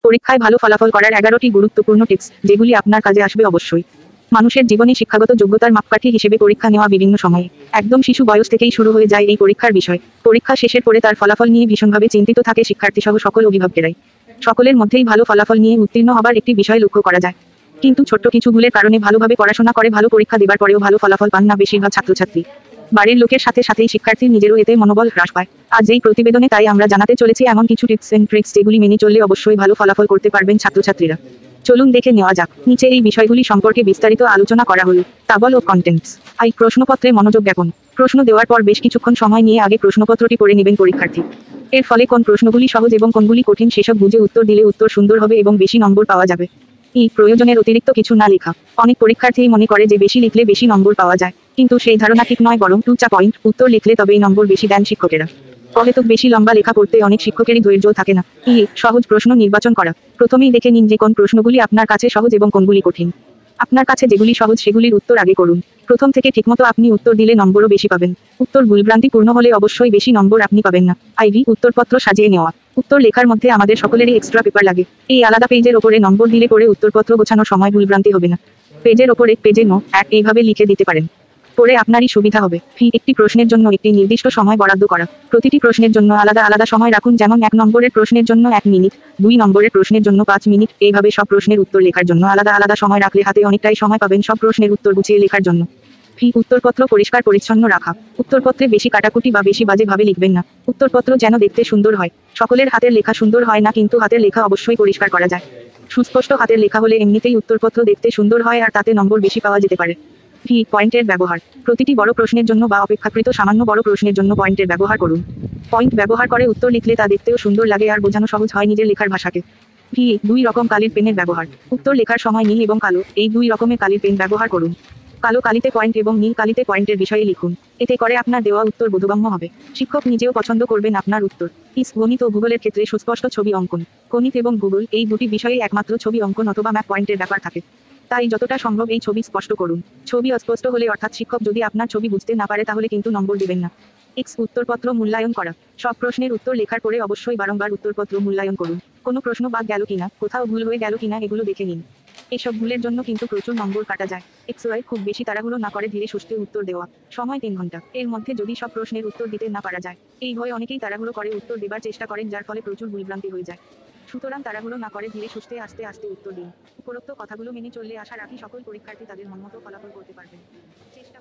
পরীক্ষায় ভালো ফলাফল করার 11টি গুরুত্বপূর্ণ টিপস, যেগুলি আপনার কাজে আসবে অবশ্যই। মানুষের জীবনে শিক্ষাগত যোগ্যতার মাপকাঠি হিসেবে পরীক্ষা নেওয়া বিভিন্ন সময়ে একদম শিশু বয়স থেকেই শুরু হয়ে যায় এই পরীক্ষার বিষয়। পরীক্ষা শেষের পরে তার ফলাফল নিয়ে ভীষণভাবে চিন্তিত থাকে শিক্ষার্থীসহ সকল অভিভাবকেরাই। সকলের মধ্যেই ভালো ফলাফল নিয়ে উত্তীর্ণ হবার একটি বিষয় লক্ষ্য করা যায়। কিন্তু ছোট্ট কিছু ভুলের কারণে ভালোভাবে পড়াশোনা করে ভালো পরীক্ষা দেবার পরেও ভালো ফলাফল পান না বেশিরভাগ ছাত্রছাত্রী। বাড়ির লোকের সাথে সাথেই শিক্ষার্থীর নিজেরও এতে মনোবল হ্রাস পায়। আজ এই প্রতিবেদনে তাই আমরা জানাতে চলেছি এমন কিছু টিপস এন্ড ট্রিক্স যেগুলি মেনে চললে অবশ্যই ভালো ফলাফল করতে পারবেন ছাত্রছাত্রীরা। চলুন দেখে নেওয়া যাক। নিচে এই বিষয়গুলি সম্পর্কে বিস্তারিত আলোচনা করা হলো। তাবল ও কন্টেন্টস। প্রশ্নপত্রে মনোযোগ জ্ঞাপন। প্রশ্ন দেওয়ার পর বেশ কিছুক্ষণ সময় নিয়ে আগে প্রশ্নপত্রটি পড়ে নেবেন পরীক্ষার্থী। এর ফলে কোন প্রশ্নগুলি সহজ এবং কোনগুলি কঠিন সেসব বুঝে উত্তর দিলে উত্তর সুন্দর হবে এবং বেশি নম্বর পাওয়া যাবে। প্রয়োজনের অতিরিক্ত কিছু না লেখা। অনেক পরীক্ষার্থী মনে করে যে বেশি লিখলে বেশি নম্বর পাওয়া যায়, কিন্তু সেই ধারণা ঠিক নয়, বরং টু দ্য পয়েন্ট উত্তর লিখলে তবেই নম্বর বেশি দেন শিক্ষকেরা। অহেতুক বেশি লম্বা লেখা পড়তে অনেক শিক্ষকেরই ধৈর্য থাকে না। সহজ প্রশ্ন নির্বাচন করা। প্রথমেই দেখে নিন যে কোন প্রশ্নগুলি আপনার কাছে সহজ এবং কোনগুলি কঠিন। আপনার কাছে যেগুলি সহজ সেগুলির উত্তর আগে করুন। প্রথম থেকে ঠিকমতো আপনি উত্তর দিলে নম্বরও বেশি পাবেন। উত্তর ভুলভ্রান্তিপূর্ণ হলে অবশ্যই বেশি নম্বর আপনি পাবেন না। উত্তরপত্র সাজিয়ে নেওয়া। উত্তর লেখার মধ্যে আমাদের সকলেরই এক্সট্রা পেপার লাগে। এই আলাদা পেজের ওপরে নম্বর দিলে পরে উত্তরপত্র গোছানোর সময় ভুলভ্রান্তি হবে না। পেজের ওপরে পেজে নো 1 এইভাবে লিখে দিতে পারেন। পরে আপনারই সুবিধা হবে। একটি প্রশ্নের জন্য একটি নির্দিষ্ট সময় বরাদ্দ করা। প্রতিটি প্রশ্নের জন্য আলাদা আলাদা সময় রাখুন, যেমন 1 নম্বরের প্রশ্নের জন্য 1 মিনিট, 2 নম্বরের প্রশ্নের জন্য 5 মিনিট। এইভাবে সব প্রশ্নের উত্তর লেখার জন্য আলাদা আলাদা সময় রাখলে হাতে অনেকটাই সময় পাবেন সব প্রশ্নের উত্তর গুছিয়ে লেখার জন্য। উত্তরপত্র পরিষ্কার পরিচ্ছন্ন রাখা। উত্তরপত্রে বেশি কাটাকুটি বা বেশি বাজে ভাবে লিখবেন না। উত্তরপত্র যেন দেখতে সুন্দর হয়। সকলের হাতের লেখা সুন্দর হয় না, কিন্তু হাতের লেখা অবশ্যই পরিষ্কার করা যায়। সুস্পষ্ট হাতের লেখা হলে এমনিতেই উত্তরপত্র দেখতে সুন্দর হয় আর তাতে নম্বর বেশি পাওয়া যেতে পারে। পয়েন্টের ব্যবহার। প্রতিটি বড় প্রশ্নের জন্য বা অপেক্ষাকৃত সামান্য বড় প্রশ্নের জন্য পয়েন্টের ব্যবহার করুন। পয়েন্ট ব্যবহার করে উত্তর লিখলে তা দেখতেও সুন্দর লাগে আর বোঝানো সহজ হয় নিজের লেখার ভাষাকে। 2 রকম কালির পেনের ব্যবহার। উত্তর লেখার সময় নীল এবং কালো এই 2 রকমের কালির পেন ব্যবহার করুন। কালো কালিতে পয়েন্ট এবং নীল কালিতে পয়েন্টের বিষয়ে লিখুন। এতে করে আপনার দেওয়া উত্তর বোধগম্য হবে। শিক্ষক নিজেও পছন্দ করবেন আপনার উত্তর। গণিত ও ভূগোলের ক্ষেত্রে সুস্পষ্ট ছবি অঙ্কন। গণিত এবং ভূগোল এই দুটি বিষয়ে একমাত্র ছবি অঙ্কন অথবা ম্যাপ পয়েন্টের ব্যাপার থাকে। তাই যতটা সম্ভব এই ছবি স্পষ্ট করুন। ছবি অস্পষ্ট হলে, অর্থাৎ শিক্ষক যদি আপনার ছবি বুঝতে না পারে, তাহলে কিন্তু নম্বর দেবেন না। উত্তরপত্র মূল্যায়ন করা। সব প্রশ্নের উত্তর লেখার পরে অবশ্যই বারংবার উত্তরপত্র মূল্যায়ন করুন। কোনো প্রশ্ন বাদ গেল কিনা, কোথাও ভুল হয়ে গেল কিনা এগুলো দেখে নিন। এসব ভুলের জন্য কিন্তু প্রচুর নম্বর কাটা যায়। খুব বেশি তাড়াহুড়ো না করে ধীরে সুস্থে উত্তর দেওয়া। সময় 3 ঘন্টা। এর মধ্যে যদি সব প্রশ্নের উত্তর দিতে না পারা যায়, এই ভয় অনেকেই তাড়াহুড়ো করে উত্তর দেবার চেষ্টা করেন, যার ফলে প্রচুর ভুলভ্রান্তি হয়ে যায়। সুতরাং তাড়াহুড়ো না করে ধীরে সুস্থে আস্তে আস্তে উত্তর দিন। উপরোক্ত কথাগুলো মেনে চললে আশা রাখি সকল পরীক্ষার্থী তাদের মনমতো ফলাফল করতে পারবেন। চেষ্টা